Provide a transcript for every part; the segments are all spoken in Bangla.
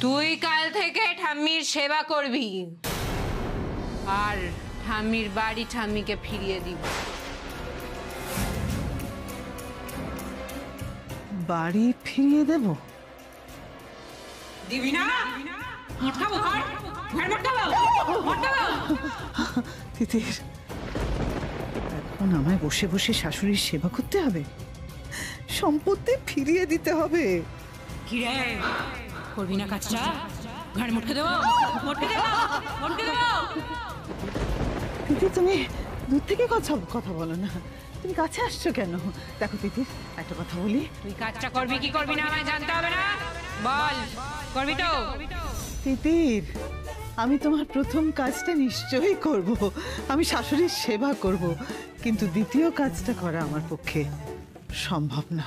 তুই কাল থেকে ঠাম্মির সেবা করবি আর ঠাম্মির বাড়ি ঠাম্মিকে ফিরিয়ে দিব। বাড়ি ফিরিয়ে দেব? দিবি না? তিতির, এখন আমায় বসে বসে শাশুড়ির সেবা করতে হবে, সম্পত্তি ফিরিয়ে দিতে হবে। কি রে, করবি না কাজটা? ঘাড় মুটকে দেবো, মুটকে দেবো, মুটকে দেবো। তিতির, তুমি দূর থেকে কথা বলো না, তুমি কাছে আসছো কেন? দেখো তিতির, একটা কথা বলি। তুই কাজটা করবি কি করবি না আমায় জানতে হবে না? বল, করবি তো? তিতির, আমি তোমার প্রথম কাজটা নিশ্চয়ই করব, আমি শাশুড়ির সেবা করব, কিন্তু দ্বিতীয় কাজটা করা আমার পক্ষে সম্ভব না।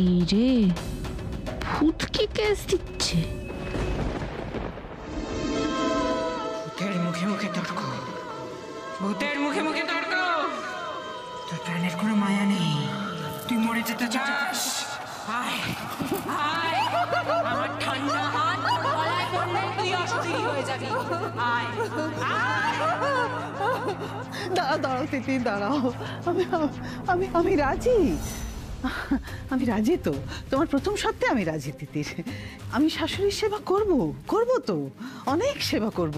এই রে, ভূতকে কেস দিচ্ছে। ভূতের মুখে মুখে তর্ক, ভূতের মুখে মুখে তর্ক। তোর প্রাণের কোনো মায়া নেই, তুই মরে যেতে চাস? আয় আয়, আমার ঠান্ডা হাত গলায় পড়লে তুই অস্থির হয়ে যাবি। আয় আয়। দাঁড়াও তিতির, দাঁড়াও, আমি আমি আমি রাজি, আমি রাজি তো, তোমার প্রথম সত্যি আমি রাজি তিতির। আমি শাশুড়ির সেবা করব তো, অনেক সেবা করব,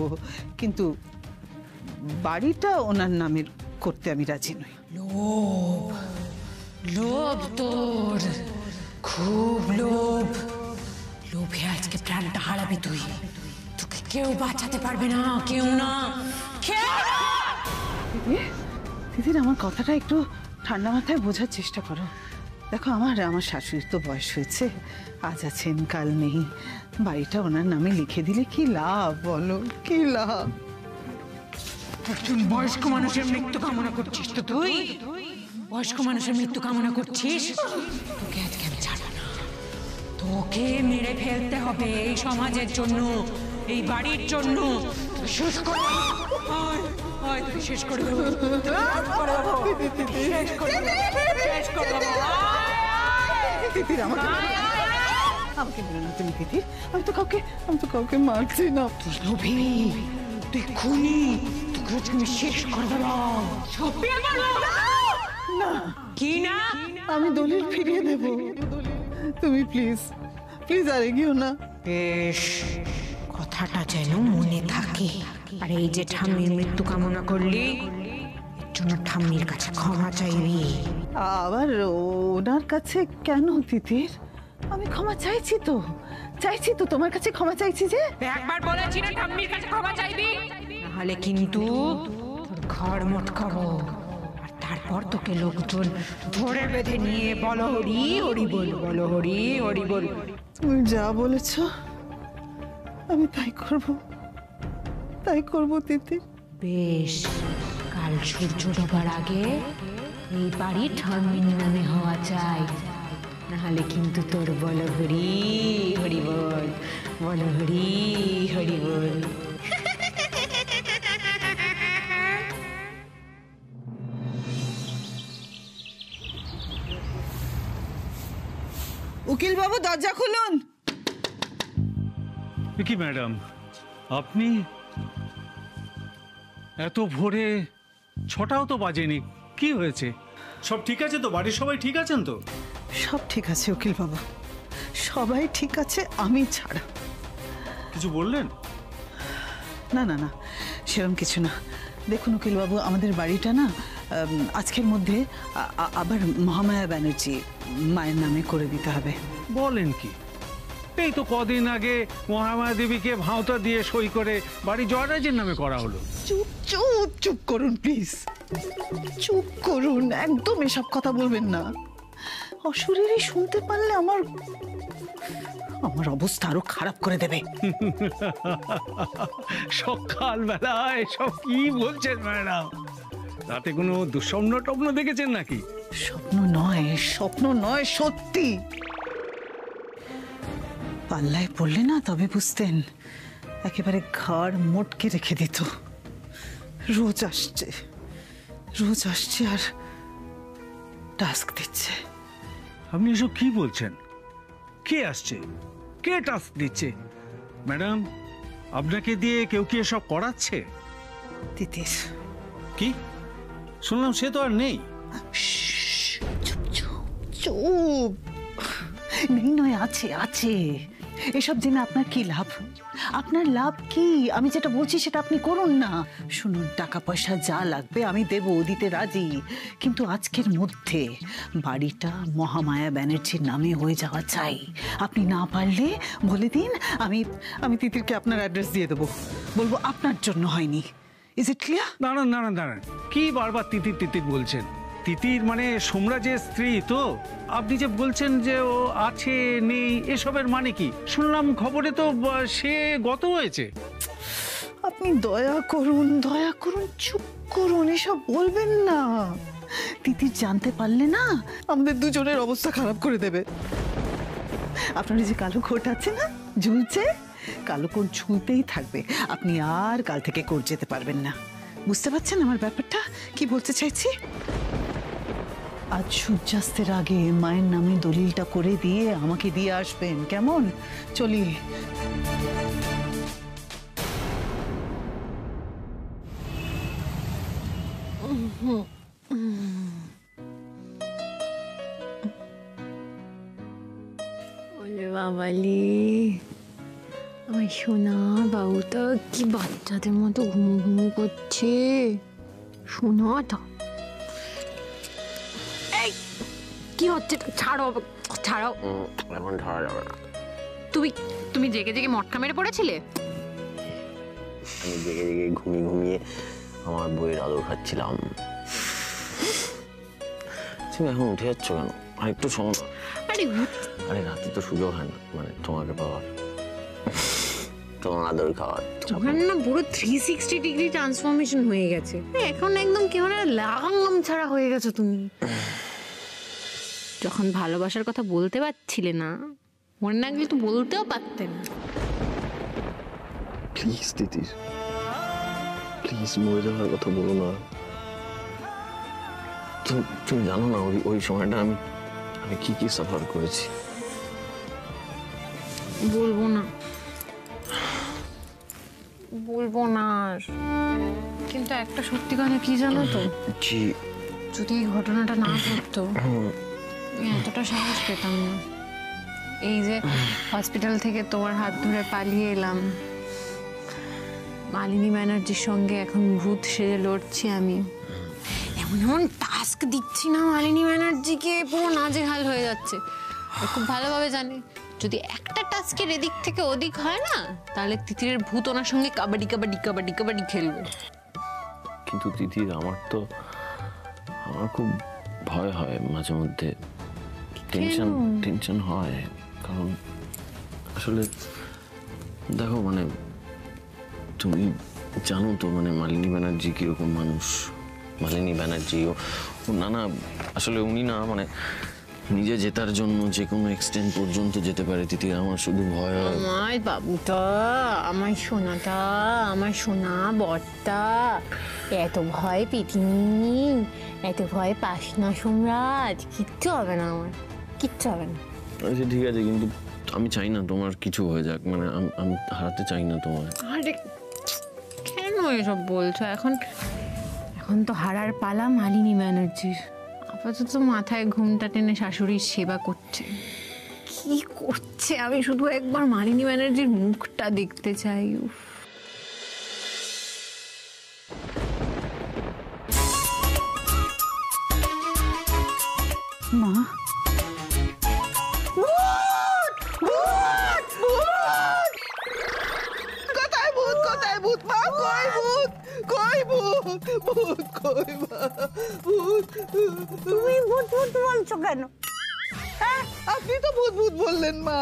কিন্তু বাড়িটা ওনার নামের করতে আমি রাজি নই। লোভ, লোভ তোর, খুব লোভ। লোভে আজকে প্রাণটা হারাবি তুই, তোকে কেউ বাঁচাতে পারবে না, কেউ না, কেউ না। তিতির, আমার কথাটা একটু ঠান্ডা মাথায় বোঝার চেষ্টা করো। দেখো, আমার শাশুড়ির তো বয়স হয়েছে, আজ আছেন কাল নেই, বাড়িটা ওনার নামে লিখে দিলে কি লাভ বলো, কি লাভ? একজন বয়স্ক মানুষের মৃত্যু কামনা করছিস তো তুই? বয়স্ক মানুষের মৃত্যু কামনা করছিস? তোকে আজকে আমি ছাড়ব না, তোকে মেরে ফেলতে হবে এই সমাজের জন্য, এই বাড়ির জন্য। শেষ করে শেষ করে দেবো, তিতির, আমাকে বলো না তুমি তিতির, আমি তো কাউকে মারছি না। তুই লোভী, তুই খুনি, তোকে তুমি শেষ করে দেবো। না, কি না? আমি দলিল ফিরিয়ে দেব, তুমি প্লিজ প্লিজ আর এগিও না। বেশ, কথাটা যেন মনে থাকে। আর এই যে ঠাম্মির মৃত্যু কামনা করলি, এর জন্য ঠাম্মির কাছে ক্ষমা চাইবি। আবার ওনার কাছে কেন তিতির? আমি ক্ষমা চাইছি তো তোমার কাছে ক্ষমা চাইছি যে। একবার বলেছি না ঠাম্মির কাছে ক্ষমা চাইবি, নাহলে কিন্তু তোর ঘর মটকাবো। আর তারপর তোকে লোকজন ধরে বেঁধে নিয়ে বলো হরি হরি বল, বলো হরি হরি বল। তুমি যা বলেছ আমি তাই করব তিতির। বেশ, কাল সূর্য ডোবার আগে এই বাড়ি ঠাম্মির নামে হওয়া চাই, নাহলে কিন্তু তোর বলো হরি হরি বল, বলো হরি হরি বল। উকিল বাবু, দরজা খুলুন। কি ম্যাডাম, আপনি এত ভোরে? 6টাও তো বাজেনি, কি হয়েছে? সব ঠিক আছে তো? বাড়ির সবাই ঠিক আছেন তো? সব ঠিক আছে উকিল বাবু, সবাই ঠিক আছে, আমি ছাড়া। কিছু বললেন? না না না, সেরকম কিছু না। দেখুন উকিল বাবু, আমাদের বাড়িটা না আজকের মধ্যে আবার মহামায়া ব্যানার্জি মায়ের নামে করে দিতে হবে। বলেন কি? এই তো কদিন আগে মহামায়া দেবীকে ভাঁওতা দিয়ে সই করে বাড়ি জয়রাজের নামে করা হলো। চুপ চুপ চুপ করুন প্লিজ, চুপ করুন, একদম এসব কথা বলবেন না। অশরীরী শুনতে পারলে আমার অবস্থা আরো খারাপ করে দেবে। সকালবেলা এসব কি বলছেন ম্যাডাম? রাতে কোনো দুঃস্বপ্ন টপ্ন দেখেছেন নাকি? স্বপ্ন নয়, সত্যি। পাল্লায় পড়লে না তবে বুঝতেন, একেবারে ঘাড় মোটকে রেখে দিত। রোজ আসছে আর টাস্ক দিচ্ছে। আপনি এসব কি বলছেন? কে আসছে? কে টাস্ক দিচ্ছে? ম্যাডাম, আপনাকে দিয়ে কেউ কি এসব করাচ্ছে? তিতির। কি শুনলাম সে তো আর নেই। চুপ চুপ চুপ। নেই নয়, আছে আছে। এসব জেনে আপনার কি লাভ? আপনার লাভ কি? আমি যেটা বলছি সেটা আপনি করুন না। শুনুন, টাকা পয়সা যা লাগবে আমি দেব, দিতে রাজি, কিন্তু আজকের মধ্যে বাড়িটা মহামায়া ব্যানার্জির নামে হয়ে যাওয়া চাই। আপনি না পারলে বলে দিন, আমি তিতিরকে আপনার অ্যাড্রেস দিয়ে দেবো, বলবো আপনার জন্য হয়নি। Is it clear? দাঁড়ান দাঁড়ান দাঁড়ান, কি বারবার তিতির তিতির বলছেন? তিতির মানে সোমরাজের স্ত্রী তো। আপনি যে বলছেন যে ও আছে নেই, এসবের মানে কি? শুনলাম খবরে তো সে গত হয়েছে। আপনি দয়া করুন, দয়া করুন, চুপ করুন, এসব বলবেন না। তিতির জানতে পারলে না আমাদের দুজনের অবস্থা খারাপ করে দেবে। আপনার যে কালো কোট আছে না, ঝুলছে, কালো কোট ঝুলতেই থাকবে। আপনি আর কাল থেকে কোর্ট যেতে পারবেন না। বুঝতে পারছেন আমার ব্যাপারটা? কি বলতে চাইছি? আজ সূর্যাস্তের আগে মায়ের নামে দলিলটা করে দিয়ে আমাকে দিয়ে আসবেন, কেমন? চলি। ওরে বাবালি, আমার সোনা বাবুটা কি বাচ্চাদের মতো ঘুমু ঘুমু করছে। সোনাটা, এই কি হচ্ছে? ছাড়ো ছাড়ো, এখন ছাড়া যাবে না। তুমি জেগে জেগে মটকা মেরে পড়েছিলে? আমি জেগে জেগে ঘুমিয়ে ঘুমিয়ে আমার বইয়ের আদর খাচ্ছিলাম। তুমি এখন উঠে যাচ্ছ কেন? আর একটু শোনো না। আরে রাতে তো সুযোগ হয় না মানে তোমাকে পাওয়ার, তোমার আদর খাওয়ার। ওখানে না পুরো 360 ডিগ্রি ট্রান্সফরমেশন হয়ে গেছে। এখন একদম কেমন লাগাম ছাড়া হয়ে গেছো তুমি। যখন ভালোবাসার কথা বলতে পারছিলে না, মনে না গেলে তো বলতেও পারতেন না। প্লিজ তিতির, প্লিজ মরে যাওয়ার কথা বলো না। তুমি জানো না ওই সময়টা আমি কি কি সাফার করেছি। বলবো না, বলবো না। কিন্তু একটা সত্যি কথা কি জানো তো, যদি এই ঘটনাটা না ঘটতো এতটা সাহস পেতাম না। এই যে হসপিটাল থেকে তোমার হাত ধরে পালিয়ে এলাম, মালিনী ব্যানার্জির সঙ্গে এখন ভূত সেজে লড়ছি আমি, এমন এমন টাস্ক দিচ্ছি না মালিনী ব্যানার্জিকে, পুরো নাজেহাল হয়ে যাচ্ছে। খুব ভালোভাবে জানি যদি একটা টাস্কের এদিক থেকে ওদিক হয় না, তাহলে তিতিরের ভূত ওনার সঙ্গে কাবাডি কাবাডি কাবাডি কাবাডি খেলবে। কিন্তু তিতির, আমার খুব ভয় হয় মাঝে মধ্যে, টেনশন হয়। কারণ আসলে দেখো মানে তুমি জানো তো মানে মালিনী ব্যানার্জি কিরকম মানুষ। মালিনী ব্যানার্জি ও না আসলে উনি না মানে নিজে জেতার জন্য যে কোনো এক্সটেন্ট পর্যন্ত যেতে পারে। তিতি, আমার শুধু ভয় হয়। আমার বাবুটা, আমার সোনাটা, আমার সোনা বরটা, এত ভয় পিটিনি, এত ভয় পাস না সোমরাজ। কিচ্ছু হবে না, আমার কিচ্ছু হবে না। আচ্ছা ঠিক আছে, কিন্তু আমি চাই না তোমার কিছু হয়ে যাক, মানে আমি হারাতে চাই না তোমার। আরে কেন এসব বলছো? এখন তো হারার পালা মালিনী ব্যানার্জির। আপাতত মাথায় ঘুমটা টেনে শাশুড়ির সেবা করছে। কি করছে আমি শুধু একবার মালিনী ব্যানার্জির মুখটা দেখতে চাই। মা, কোথায় ভূত? কোথায় ভূত মা? কই ভূত? কই ভূত? ভূত কই মা? ভূত? তুমি ভূত ভূত বলছো কেন? হ্যাঁ, আপনি তো ভূত ভূত বললেন মা।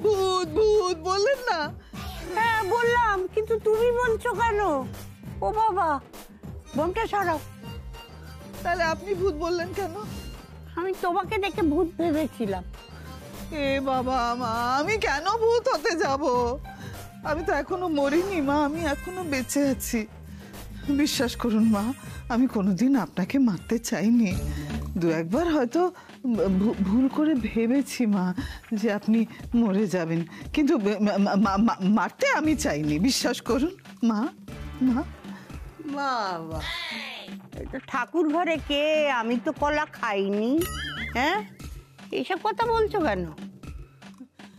ভূত ভূত বললেন না? হ্যাঁ বললাম, কিন্তু তুমি বলছো কেন? ও বাবা, বোমটা সরাও। তাহলে আপনি ভূত বললেন কেন? আমি তোমাকে দেখে ভূত ভেবেছিলাম। এ বাবা মা, আমি কেন ভূত হতে যাব? আমি তো এখনো মরিনি মা, আমি এখনো বেঁচে আছি। বিশ্বাস করুন মা, আমি কোনোদিন আপনাকে মারতে চাইনি। দু একবার হয়তো ভুল করে ভেবেছি মা যে আপনি মরে যাবেন, কিন্তু মারতে আমি চাইনি, বিশ্বাস করুন মা। মা বাবা, ঠাকুর ঘরে কে? আমি তো কলা খাইনি। হ্যাঁ, এইসব কথা বলছো কেন?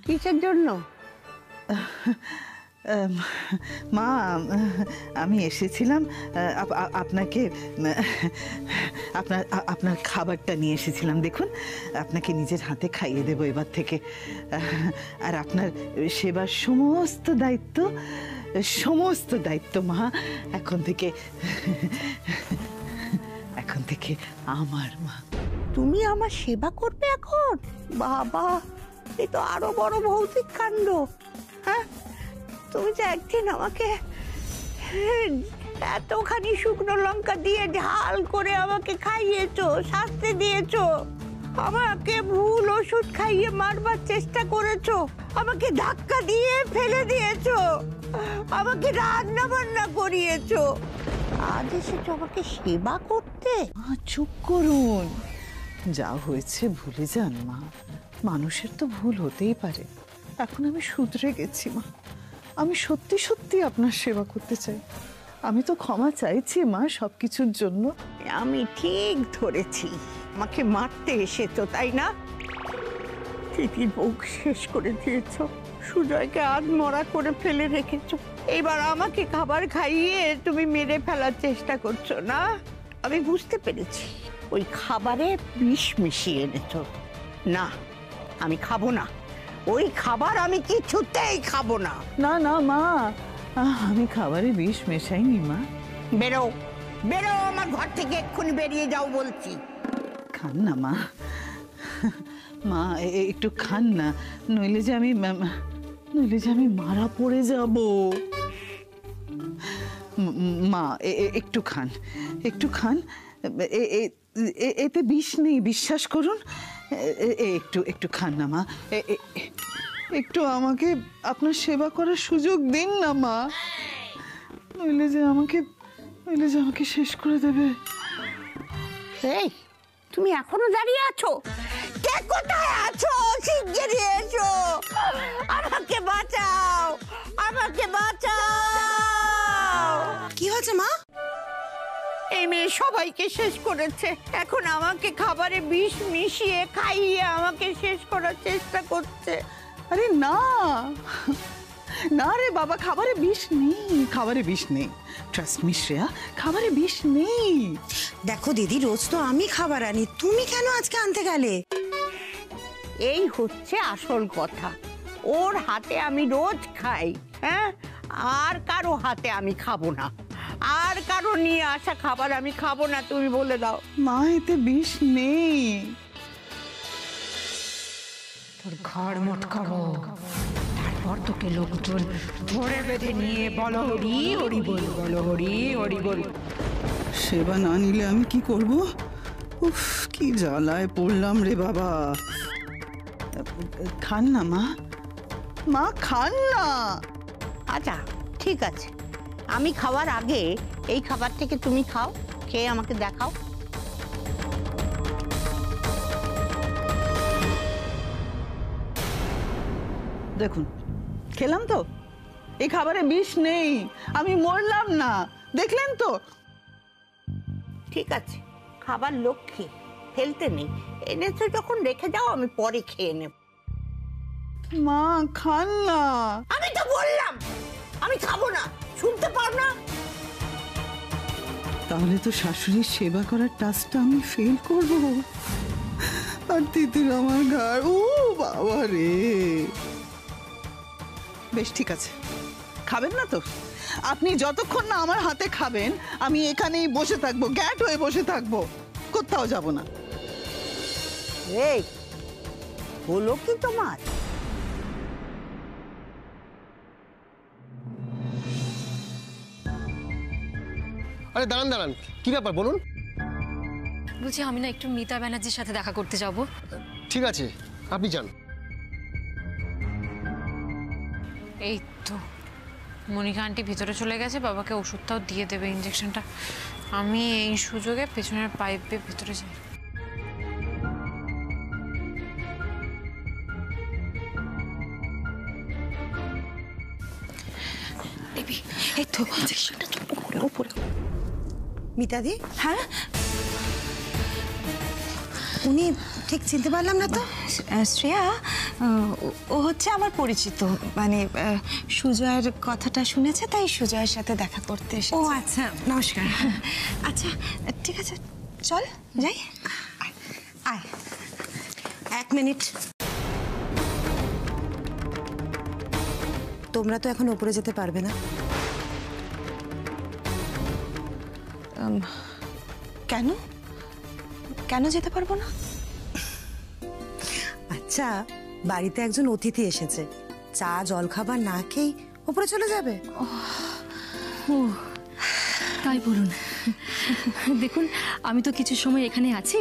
কিসের জন্য? মা, আমি এসেছিলাম আপনাকে, আপনার খাবারটা নিয়ে এসেছিলাম। দেখুন, আপনাকে নিজের হাতে খাইয়ে দেবো এবার থেকে। আর আপনার সেবার সমস্ত দায়িত্ব মা এখন থেকে আমার। মা, তুমি আমার সেবা করবে এখন? বাবা, এ তো আরো বড় ভৌতিক কাণ্ড। হ্যাঁ, তুমি যে একদিন আমাকে এতখানি শুকনো লঙ্কা দিয়ে ঝাল করে আমাকে খাইয়েছো, শাস্তি দিয়েছো, আমাকে ভুল ওষুধ খাইয়ে মারবার চেষ্টা করেছো, আমাকে ধাক্কা দিয়ে ফেলে দিয়েছো, আমাকে রান্না বান্না করিয়েছো, আজ এসেছো আমাকে সেবা করতে? মা চুপ করুন, যা হয়েছে ভুলে যান মা। মানুষের তো ভুল হতেই পারে। এখন আমি শুধরে গেছি মা, আমি সত্যি সত্যি আপনার সেবা করতে চাই। আমি তো ক্ষমা চাইছি মা সবকিছুর জন্য। আমি ঠিক ধরেছি, আমাকে মারতে এসেছো তাই না? তিতির বুক শেষ করে দিয়েছো, সুজয়কে আধমরা করে ফেলে রেখেছো, এবার আমাকে খাবার খাইয়ে তুমি মেরে ফেলার চেষ্টা করছো না? আমি বুঝতে পেরেছি, ওই খাবারে বিষ মিশিয়ে এনেছো। না, আমি খাবো না ওই খাবার, আমি কিছুতেই খাবো না। না না মা, আমি খাবারে বিষ মেশাইনি মা। বেরো বেরো আমার ঘর থেকে, এক্ষুনি বেরিয়ে যাও বলছি। খান না মা, মা একটু খান না, নইলে যে আমি মারা পড়ে যাব। মা একটু খান, এতে বিষ নেই, বিশ্বাস করুন। একটু খান না মা, একটু আমাকে আপনার সেবা করার সুযোগ দিন না মা, নইলে যে আমাকে শেষ করে দেবে। এই, তুমি এখনো দাঁড়িয়ে আছো? কে কোথায় আছো? শিগগিরই এসো, আমাকে বাঁচাও, আমাকে বাঁচাও। কি হয়েছে মা? এই মেয়ে সবাইকে শেষ করেছে, এখন আমাকে খাবারে বিষ মিশিয়ে খাইয়ে আমাকে শেষ করার চেষ্টা করছে। আরে না না রে বাবা, খাবারে বিষ নেই, ট্রাস্ট মি শ্রেয়া, খাবারে বিষ নেই। দেখো দিদি, রোজ তো আমি খাবার আনি, তুমি কেন আজকে আনতে গেলে? এই হচ্ছে আসল কথা, ওর হাতে আমি রোজ খাই। হ্যাঁ, আর কারো হাতে আমি খাবো না, আর কারো নিয়ে আসা খাবার আমি খাবো না, তুমি বলে দাও। মা, এতে বিষ নেই। তোর ঘর মোটকাবো, তারপর তোকে লোকজন ধরে বেঁধে নিয়ে বলো হরি হরি বল, বলো হরি হরি বল। সেবা না নিলে আমি কি করব? উফ, কি জ্বালায় পড়লাম রে বাবা। খান না মা, খান না। আচ্ছা ঠিক আছে, আমি খাওয়ার আগে এই খাবার থেকে তুমি খাও, খেয়ে আমাকে দেখাও। দেখুন, খেলাম তো, এই খাবারে বিষ নেই, আমি মরলাম না, দেখলেন তো। ঠিক আছে, খাবার লক্ষ্মী, ফেলতে নেই, এনেছো যখন রেখে যাও, আমি পরে খেয়ে নেব। মা, খান না। আমি তো বললাম আমি খাবো না, শুনতে পার না? তাহলে তো শাশুড়ির সেবা করার টাস্কটা আমি ফেল করব, আর তিতির আমার ঘাড়। ও বাবা রে। বেশ, ঠিক আছে, খাবেন না তো? আপনি যতক্ষণ না আমার হাতে খাবেন, আমি এখানেই বসে থাকবো, গ্যাট হয়ে বসে থাকবো, কোথাও যাব না। এই হলো কি তোমার? আরে দাঁড়ান দাঁড়ান, কি ব্যাপার বলুন। বলছি আমি না একটু মিতা ব্যানার্জির সাথে দেখা করতে যাব। ঠিক আছে, আপনি যান। এই তো মনিকা আন্টি ভিতরে চলে গেছে, বাবাকে ওষুধটাও দিয়ে দেবে, ইঞ্জেকশনটা। আমি এই সুযোগে পেছনের পাইপে ভিতরে যাই। দেবী এই তো উপরে। মিতাদি, হ্যাঁ উনি ঠিক চিনতে পারলাম না তো। শ্রেয়া, ও হচ্ছে আমার পরিচিত, মানে সুজয়ের কথাটা শুনেছে, তাই সুজয়ের সাথে দেখা করতে এসেছে। ও আচ্ছা, নমস্কার। আচ্ছা ঠিক আছে, চল যাই। আয় 1 মিনিট। তোমরা তো এখন উপরে যেতে পারবে না। কেন কেন যেতে পারবো না? আচ্ছা, বাড়িতে একজন অতিথি এসেছে, চা জল খাবার না খেয়ে উপরে চলে যাবে? তাই বলুন। দেখুন, আমি তো কিছু সময় এখানে আছি,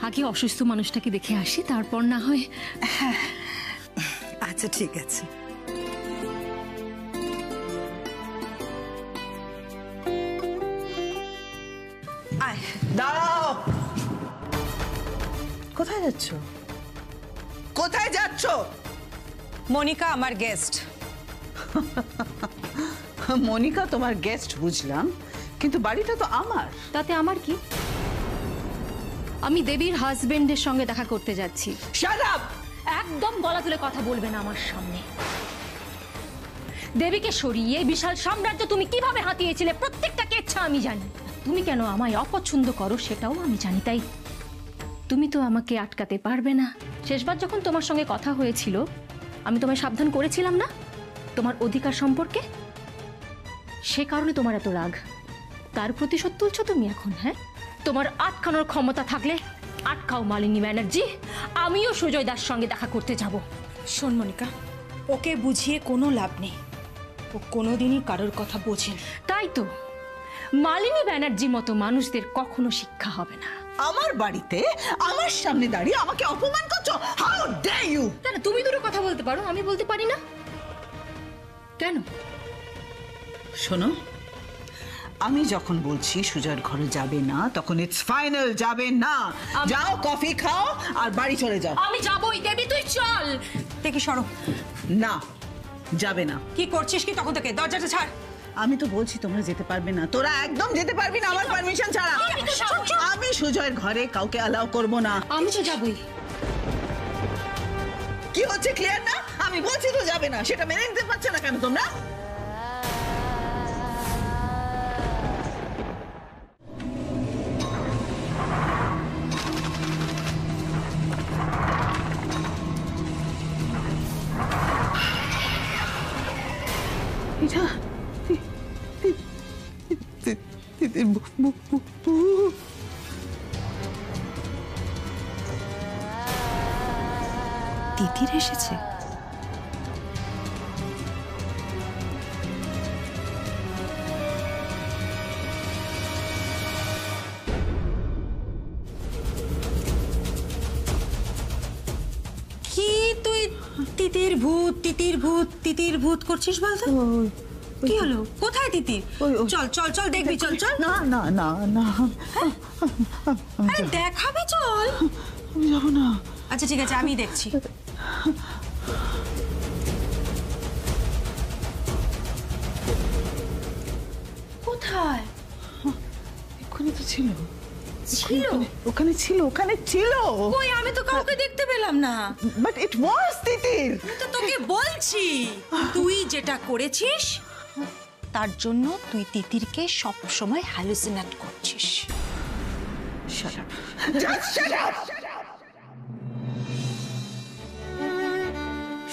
আগে অসুস্থ মানুষটাকে দেখে আসি, তারপর না হয়। আচ্ছা ঠিক আছে। দাঁড়াও। কোথায় যাচ্ছ? কোথায় যাচ্ছ? মনিকা আমার গেস্ট। মনিকা তোমার গেস্ট বুঝলাম, কিন্তু বাড়িটা তো আমার। তাতে আমার কি? আমি দেবীর হাজবেন্ডের সঙ্গে দেখা করতে যাচ্ছি। Shut up! একদম গলা তুলে কথা বলবে না আমার সামনে। দেবীকে সরিয়ে বিশাল সাম্রাজ্য তুমি কিভাবে হাতিয়েছিলে প্রত্যেকটা কেচ্ছা আমি জানি। তুমি কেন আমায় অপছন্দ করো সেটাও আমি জানি। তাই তুমি তো আমাকে আটকাতে পারবে না। শেষবার যখন তোমার সঙ্গে কথা হয়েছিল, আমি তোমায় সাবধান করেছিলাম না তোমার অধিকার সম্পর্কে? সে কারণে তোমার এত রাগ। তার প্রতিশোধ তুলছো তুমি এখন। হ্যাঁ, তোমার আটকানোর ক্ষমতা থাকলে আটকাও মালিনী ব্যানার্জি। আমিও সুজয় দাস সঙ্গে দেখা করতে যাব। শোন মনিকা, ওকে বুঝিয়ে কোনো লাভ নেই, ও কোনোদিনই কারোর কথা বোঝেনি। তাই তো, মালিনী ব্যানার্জির মতো মানুষদের কখনো শিক্ষা হবে না। আমার বাড়িতে আমার সামনে দাঁড়িয়ে আমাকে অপমান করছো? How dare you! কেন তুমি দুটো কথা বলতে পারো, আমি বলতে পারি না কেন? শোনো, আমি যখন বলছি সুজয়ের ঘরে যাবে না, তখন ইটস ফাইনাল, যাবে না। যাও, কফি খাও আর বাড়ি চলে যাও। আমি যাবই। দেবী তুই চল। দেখি সরো। না, যাবে না। কি করছিস কি তখন থেকে? দরজাটা ছাড়। আমি তো বলছি তোমরা যেতে পারবে না, তোরা একদম যেতে পারবি না আমার পারমিশন ছাড়া। আমি সুজয়ের ঘরে কাউকে অ্যালাউ করব না। আমি তো যাবই। কি হচ্ছে ক্লিয়ার না? আমি বলছি তো যাবে না, সেটা মেনে নিতে পারছো না কেন তোমরা? এটা তিতির এসেছে। কি তুই তিতির ভূত তিতির ভূত তিতির ভূত করছিস বলতো? কি হলো? কোথায় তিতির? চল চল চল দেখবি, চল চল। না না না না, আরে দেখাবি, চল। আমি যাবো না। আচ্ছা ঠিক আছে, আমি দেখছি। কোথায়? এক্ষুনি তো ছিল। ছিল? ওখানে ছিল, ওখানে ছিল। কই, আমি তো কাউকে দেখতে পেলাম না। বাট ইট ওয়াজ তিতির। তো তোকে বলছি, তুই যেটা করেছিস তার জন্য তুই তিতিরকে সব সময় হ্যালুসিনেট করছিস। Shut up, just shut up.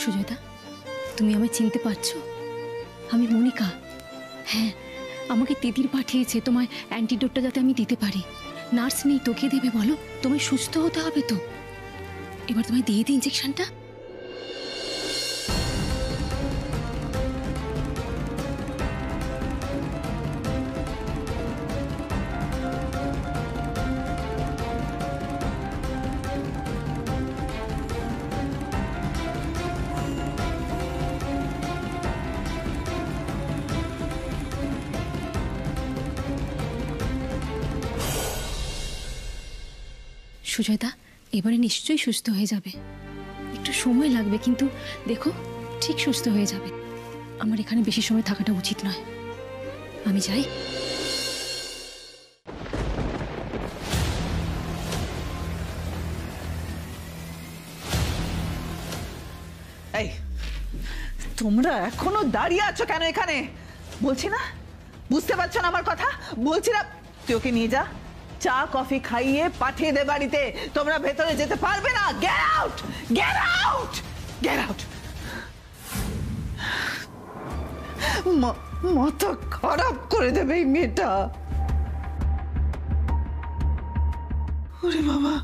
সুজয়দা, তুমি আমায় চিনতে পারছো? আমি মনিকা। হ্যাঁ, আমাকে তিতির পাঠিয়েছে তোমায় অ্যান্টিডোটটা যাতে আমি দিতে পারি। নার্স নেই তো, কে দেবে বলো? তোমায় সুস্থ হতে হবে তো। এবার তোমায় দিয়ে দিই ইঞ্জেকশনটা। সুজয়দা, এবারে নিশ্চয়ই সুস্থ হয়ে যাবে। একটু সময় লাগবে, কিন্তু দেখো ঠিক সুস্থ হয়ে যাবে। আমার এখানে বেশি সময় থাকাটা উচিত নয়, আমি যাই। এই তোমরা এখনো দাঁড়িয়ে আছো কেন এখানে? বলছি না, বুঝতে পারছো না আমার কথা? বলছি না, তুই ওকে নিয়ে যা, চা কফি খাইয়ে পাঠিয়ে দে বাড়িতে। তোমরা ভেতরে যেতে পারবে না। Get out, get out, get out. মাথা খারাপ করে দেবে এই মেয়েটা। ওরে বাবা,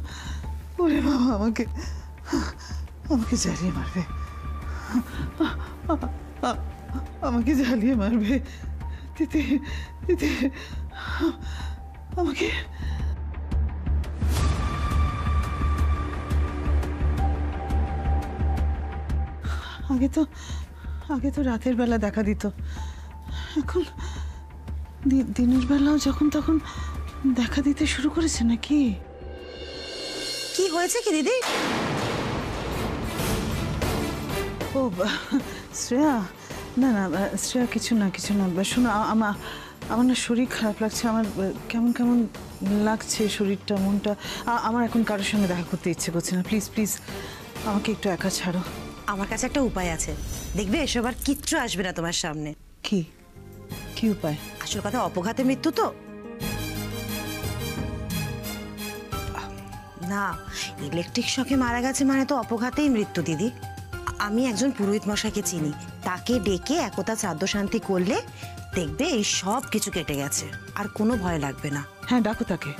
ওরে বাবা, আমাকে আমাকে জ্বালিয়ে মারবে, আমাকে জ্বালিয়ে মারবে। দিদি, দিদি, আমাকে আগে তো রাতের বেলা দেখা দিত, এখন দিনের বেলাও যখন তখন দেখা দিতে শুরু করেছে নাকি? কি হয়েছে কি দিদি? ও শ্রেয়া, না না শ্রেয়া, কিছু না কিছু না। শোনো, আমার না শরীর খারাপ লাগছে, আমার কেমন কেমন লাগছে শরীরটা, মনটা। আমার এখন কারোর সঙ্গে দেখা করতে ইচ্ছে করছে না। প্লিজ প্লিজ আমাকে একটু একা ছাড়ো। আমার কাছে একটা উপায় আছে, দেখবে এসব আর কিচ্ছু আসবে না তোমার সামনে। কি কি উপায়? আসল কথা, অপঘাতে মৃত্যু তো না, ইলেকট্রিক শকে মারা গেছে মানে তো অপঘাতেই মৃত্যু দিদি। আমি একজন পুরোহিত মশাইকে চিনি, তাকে ডেকে একতা শ্রাদ্ধ শান্তি করলে দেখবে এই সব কিছু কেটে গেছে, আর কোনো ভয় লাগবে না। হ্যাঁ, ডাকো তাকে।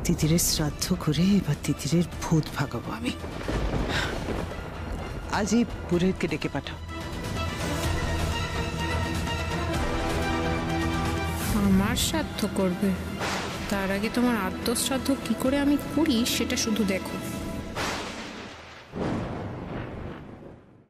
তিতিরের শ্রাদ্ধ করে এবার তিতিরের ভূত ভাগাবো আমি। আজই পুরোহিতকে ডেকে পাঠাও। আমার শ্রাদ্ধ করবে, তার আগে তোমার আত্মশ্রাদ্ধ কি করে আমি করি সেটা শুধু দেখো।